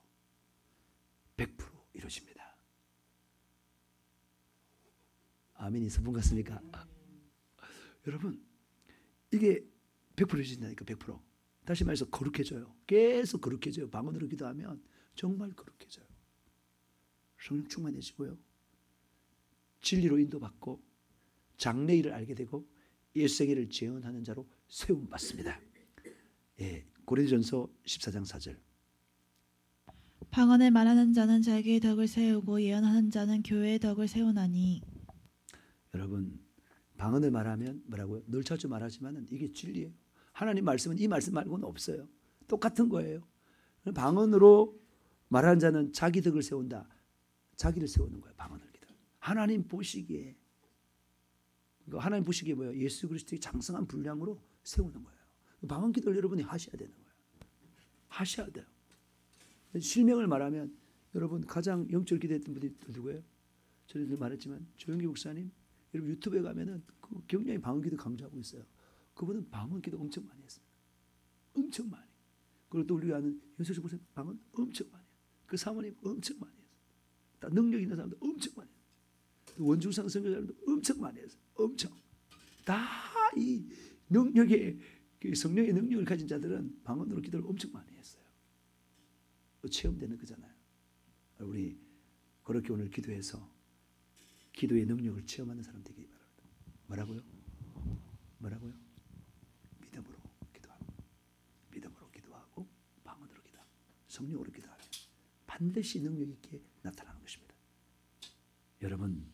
100% 이루어집니다. 아멘이 선분 같습니까? 여러분 이게 100% 이루어진다니까. 100%. 다시 말해서 거룩해져요. 계속 거룩해져요. 방언으로 기도하면 정말 거룩해져요. 성령 충만해지고요. 진리로 인도받고 장래일을 알게 되고 옛생애를 재현하는 자로 세움받습니다. 예, 고린도전서 14장 4절. 방언을 말하는 자는 자기의 덕을 세우고 예언하는 자는 교회의 덕을 세우나니. 여러분 방언을 말하면 뭐라고요? 늘 자주 말하지만 이게 진리예요. 하나님 말씀은 이 말씀 말고는 없어요. 똑같은 거예요. 방언으로 말하는 자는 자기 덕을 세운다. 자기를 세우는 거예요. 방언을 기도. 하나님 보시기에 하나님 보시기에 뭐예요? 예수 그리스도의 장성한 분량으로 세우는 거예요. 방언 기도를 여러분이 하셔야 되는 거예요. 하셔야 돼요. 실명을 말하면 여러분 가장 영적 기도했던 분이 누구예요? 저희도 말했지만 조영기 목사님 여러분 유튜브에 가면은 그 굉장히 방언 기도 강조하고 있어요. 그분은 방언 기도 엄청 많이 했어요. 엄청 많이. 그리고 또 우리가 아는 윤석열 목사님 방언 엄청 많이 해요. 그 사모님 엄청 많이 했어요. 다 능력 있는 사람도 엄청 많이 했어요. 원중상 선교사님도 엄청 많이 했어요. 엄청. 다 이 능력의 성령의 능력을 가진 자들은 방언으로 기도를 엄청 많이 했어요. 체험되는 거잖아요. 우리 그렇게 오늘 기도해서 기도의 능력을 체험하는 사람 되기 바랍니다. 뭐라고요? 뭐라고요? 믿음으로 기도하고 믿음으로 기도하고 방언으로 기도하고 성령으로 기도하면 반드시 능력 있게 나타나는 것입니다. 여러분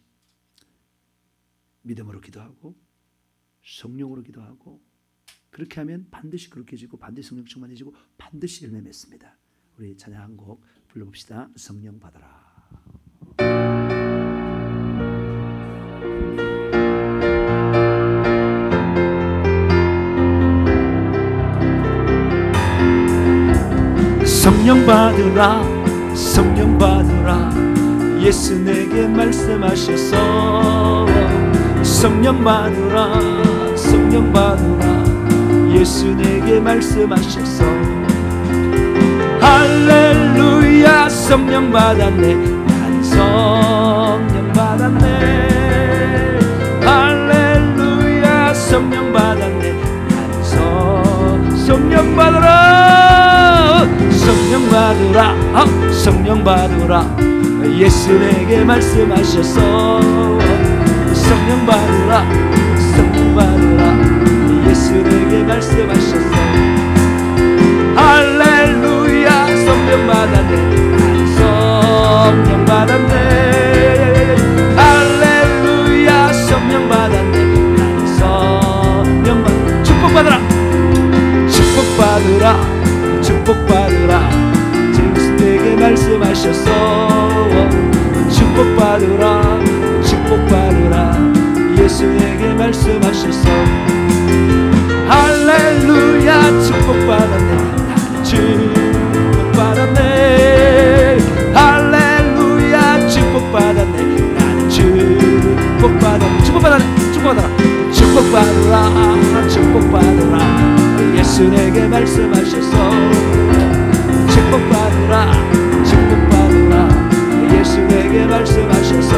믿음으로 기도하고 성령으로 기도하고 그렇게 하면 반드시 그렇게지고 반드시 성령 충만해지고 반드시 열매 맺습니다. 우리 찬양 한 곡 불러봅시다. 성령 받아라. 성령 받으라 성령 받으라 예수 내게 말씀하셔서 성령 받으라 성령 받으라 예수 내게 말씀하셔서 할렐루야 성령 받았네 난 성령 받았네 할렐루야 성령 받았네 난 성령 받으라 성령 받으라 성령 받으라 예수 내게 말씀하셔서 성령 받으라 성령 받으라 예수 내게 말씀하셔서 할렐루야 축복받으라 축복받으라 예수에게 말씀하셨어. 축복받으라 축복받으라 예수에게 말씀하셨어. 할렐루야 축복받았네 나는 축복받았네. 할렐루야 축복받았네 나는 축복받았네. 축복받았네 축복받아라 축복받으라 축복받으라 예수에게 말씀하셨어. 축복받으라 축복받으라 예수에게 말씀하셨어.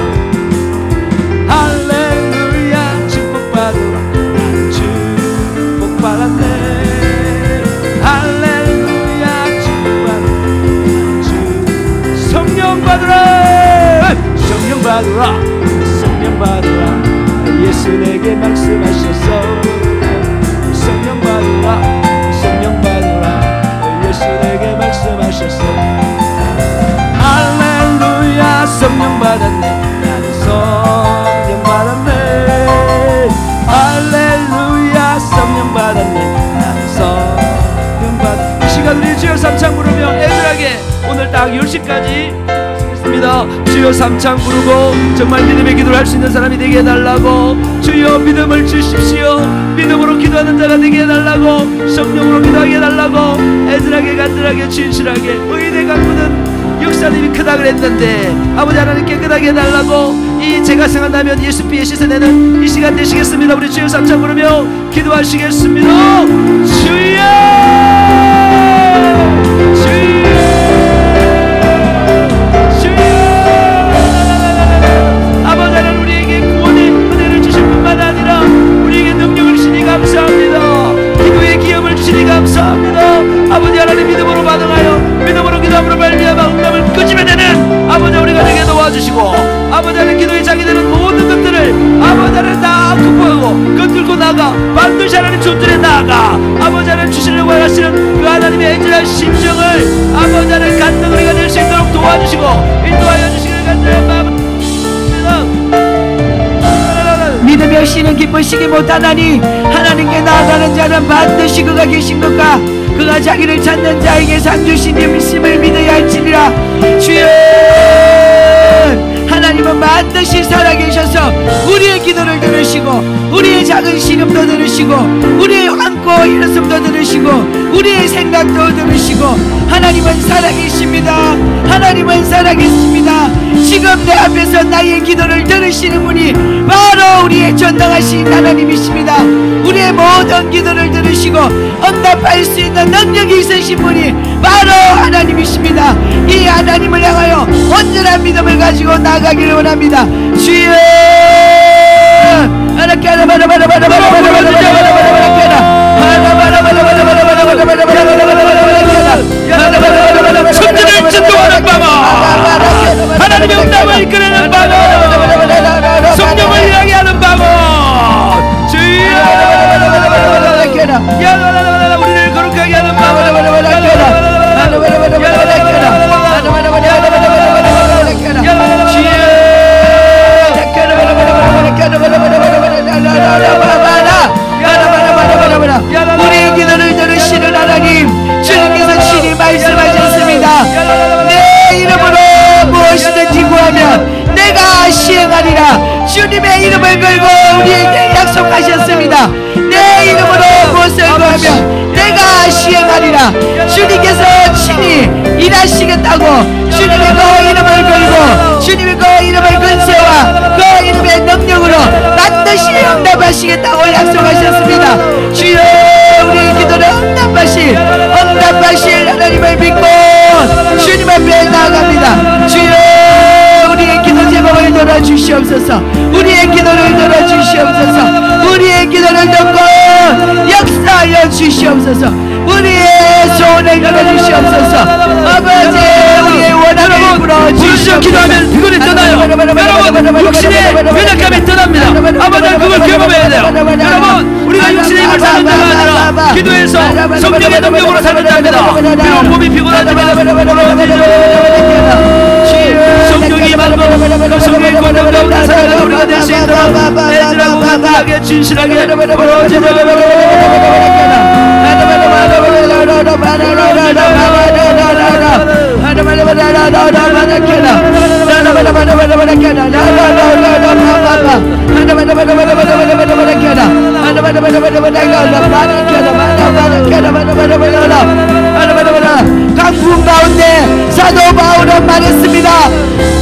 할렐루야 축복받으라 나는 축복받았네. 할렐루야 축복받으라 성령 받으라 성령 받으라 성령 받으라 예수에게 말씀하셨어. 성령 받으라 성령 받으라 예수에게 말씀하셨어. 할렐루야 성령 받았네 나는 성령 받았네. 할렐루야 성령 받았네 나는 성령 받았네. 이 시간 우리 주여 삼창 부르며 애절하게 오늘 딱 10시까지 주여 삼창 부르고 정말 믿음의 기도를 할 수 있는 사람이 되게 해달라고. 주여 믿음을 주십시오. 믿음으로 기도하는 자가 되게 해달라고. 성령으로 기도하게 해달라고. 애절하게 간절하게 진실하게 의대 강구는 역사님이 크다 그랬는데 아버지 하나님 깨끗하게 해달라고. 이 제가 생각나면 예수 피해 씻어내는 이 시간 되시겠습니다. 우리 주여 삼창 부르며 기도하시겠습니다. 주여 주여 감사합니다. 기도의 기업을 주시니 감사합니다. 아버지 하나님 믿음으로 반응하여 믿음으로 기도함으로 말미암아 응답을 끄집어내는 아버지 우리가 되게 도와주시고 아버지 하나님 기도에 장애되는 모든 것들을 아버지 하나님 다 극복하고 끈들고 나가 반드시 하나님 존재에 나아가 아버지 하나님 주시려고 하시는 그 하나님의 애절한 심정을 아버지 하나님 갖는 우리가 될 수 있도록 도와주시고 인도하여 주시기를 간절히 마음을 믿음이 없이는 기쁘시기 못하나니 하나님께 나아가는 자는 반드시 그가 계신 것과 그가 자기를 찾는 자에게 상 주신 임심을 믿어야 할지니라. 주여 하나님은 반드시 살아계셔서 우리의 기도를 들으시고 우리의 작은 신음도 들으시고 우리의 환고 일었음도 들으시고 우리의 생각도 들으시고 하나님은 살아계십니다. 하나님은 살아계십니다. 지금 내 앞에서 나의 기도를 들으시는 분이 바로 우리의 전능하신 하나님이십니다. 우리의 모든 기도를 들으시고 응답할 수 있는 능력이 있으신 분이 바로 하나님이십니다. 이 하나님을 향하여 온전한 믿음을 가지고 나아가기를 원합니다. 주여 천지를 진동하는 방어 하나님의 응답을 이끌어내는 방어 성령을 향해 하는 방어 주여 우리를 거룩하게 하는 방어 우리의 기도를 들으시는 하나님 주님께서 친히 말씀하셨습니다. 내 이름으로 무엇이든지 구하면 내가 시행하리라. 주님의 이름을 걸고 우리에게 약속하셨습니다. 내 이름으로 무엇을 구하면 내가 시행하리라. 주님께서 친히 일하시겠다고 주님의 그 이름을 걸고 주님의 그 이름을 근세와 그 이름의 능력으로 반드시 응답하시겠다고 약속하셨습니다. 주여 우리의 기도를 응답하실 하나님을 믿고 주님 앞에 나아갑니다. 주여 우리의 기도 제목을 들어주시옵소서. 우리의 기도를 들어주시옵소서. 우리의 기도를 듣고 역사하여 주시옵소서. 우리의 소원을 들어주시옵소서. 아버지 우리의 원함을 풀어주시옵소서. 기도하면 피곤이 떠나요. 여러분 육신의 연약함이 떠납니다. 아버지 그걸 경험해야 돼요. 여러분 우리가 육신의 힘을 사는 자가 아니라 기도해서 성령의 능력으로 사는 자입니다. 비록 몸이 피곤하지만 성령이 임하고 그 성령의 권능 가운데 살아가는 우리가 될 수 있도록 애절하고 간절하게 진실하게 부러지는 강풍 가운데 사도 바울은 말했습니다.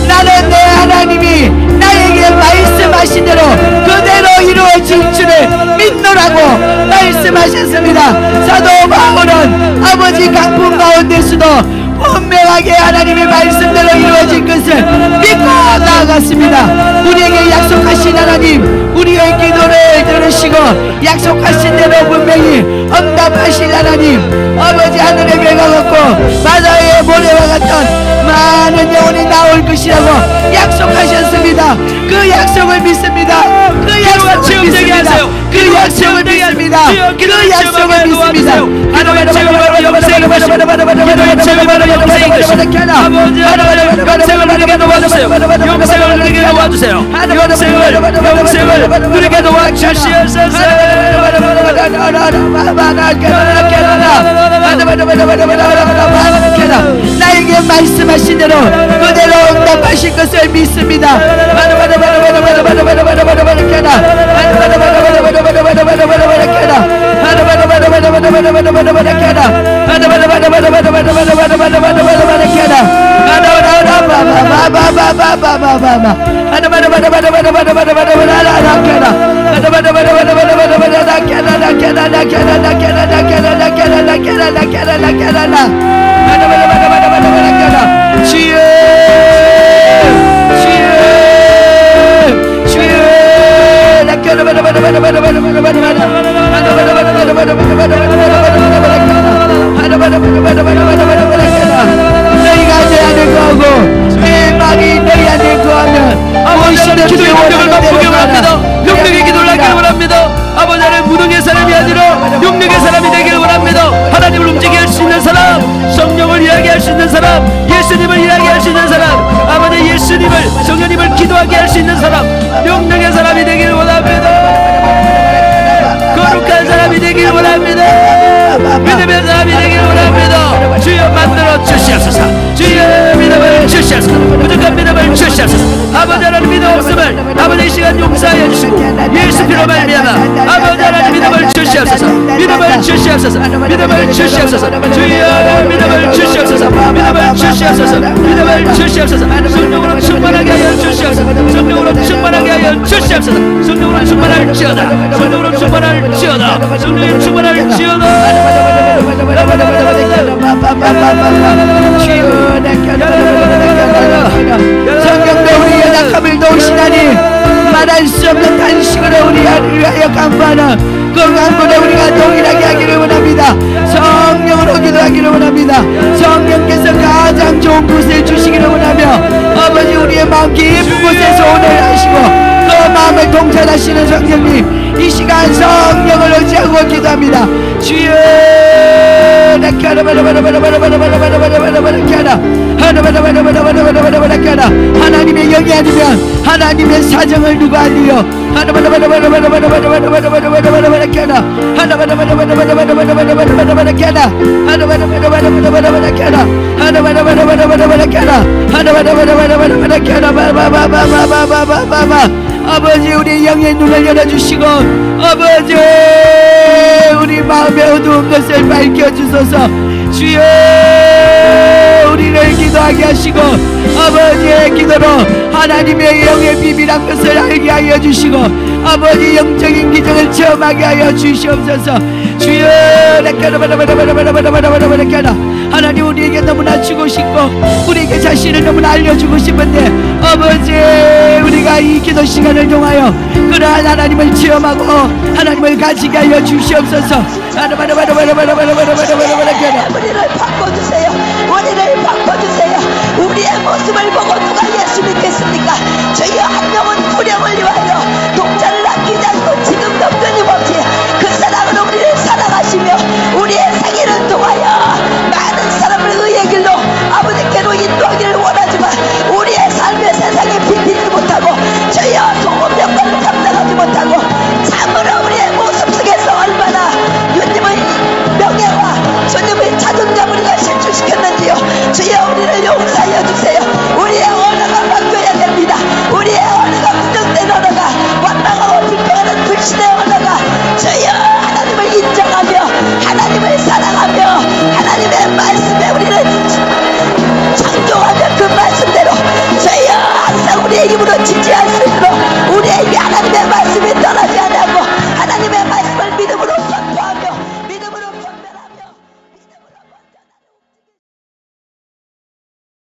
나는 내 하나님이 나에게 말씀하신 대로 그대로 이루어질 줄을 믿노라고 말씀하셨습니다. 사도 바울은 아버지 강풍 가운데서도 분명하게 하나님의 말씀대로 이루어질 것을 믿고 나아갔습니다. 우리에게 약속하신 하나님, 우리의 기도를 들으시고 약속하신 대로 분명히 응답하실 하나님, 아버지 하늘의 별과 같고 바다의 모래와 같은 많은 영혼이 나올 것이라고 약속하셨습니다. 그 약속을 믿습니다. 그 약속을 믿습니다. 그 약속을 믿습니다. 그 약속을 믿습니다. 기도의 체험으로 영생이 기도의 체험으로 영생이 영생을 누리게 도와주세요. 영생을 누리게 도와주세요. 영생을 누리게 도와주시옵소서. 나에게 말씀하신 대로 그대로 응답하실 것을 믿습니다. 너희가 내 안에 거하고 내 말이 너희 안에 거하면 아버지는 기도의 능력을 맛보게 원합니다. 영능의 기도를 하기를 원합니다. 아버지는 무능의 사람이 아니라 영능의 사람이 되기를 원합니다. 하나님을 움직이게 할 수 있는 사람, 성령을 이야기할 수 있는 사람, 예수님을 이야기할 수 있는 사람, 아버지 예수님을 성령님을 기도하게 할 수 있는 사람, 영능의 사람이 되기를 원합니다. 거룩한 사람이 되기를 원합니다. 믿음의 사람이 되기를 원합니다. 주여 만들어 주시옵소서. 주여 믿음을 주시옵소서. 부족한 믿음을 주시옵소서. 아버지 하나님 믿음 없음을 아버지 이 시간 용서하여 주시고 예수 피로 말미암아 아버지 하나님 믿음을 주시옵소서. 믿음을 주시옵소서. 믿음을 주시옵소서. 주여 믿음을 주시옵소서. 믿음을 주시옵소서. 믿음을 주시옵소서. 성령으로 충만하게 하여 주시옵소서. 성령으로 충만하게 하여 주시옵소서. 성령으로 충만할지어다. 성령으로 충만할지어다. 성령이 충만할지어다. 성경도 우리의 약함을 도우신 하나님, 말할 수 없는 탄식으로 우리를 위하여 간구하는 그 간구를 우리가 동일하게 하기를 원합니다. 성령으로 기도하기를 원합니다. 성령께서 가장 좋은 곳을 주시기를 원하며 아버지 우리의 마음 깊은 곳에서 오늘 하시고 그 마음을 통찰하시는 성령님, 이 시간 성령을 의지하고 기도합니다. 주여 하나님의 영이 아니면 하나님의 사정을 누가 알리요. 아버지 우리 영의 눈을 열어주시고 아버지 우리 마음의 어두운 것을 밝혀주소서. 주여 우리를 기도하게 하시고 아버지의 기도로 하나님의 영의 비밀한 것을 알게 하여 주시고 아버지 영적인 기적을 체험하게 하여 주시옵소서. 주여 하나님 우리에게 너무나 주고 싶고 우리에게 자신을 너무나 알려주고 싶은데 아버지 우리가 이 기도 시간을 통하여 그러한 하나님을 체험하고 하나님을 가지게 하여 주시옵소서. 우리를 바꿔주세요. 우리를 바꿔주세요. 우리의 모습을 보고 누가 예수 믿겠습니까? 주여 한 명은 두려움을 위하여 독자를 아끼지 않고 지금도 끊임없이 그 사랑으로 우리를 사랑하시며 우리의 생애를 통하여 많은 사람을 의의 길로 아버지께로 인도하기를 원하지만 우리의 삶의 세상에 비비지 못하고 주여 소금 역할을 감당하지 못하고 참으로 우리의 모습 속에서 얼마나 주님의 명예와 예수의 이름으로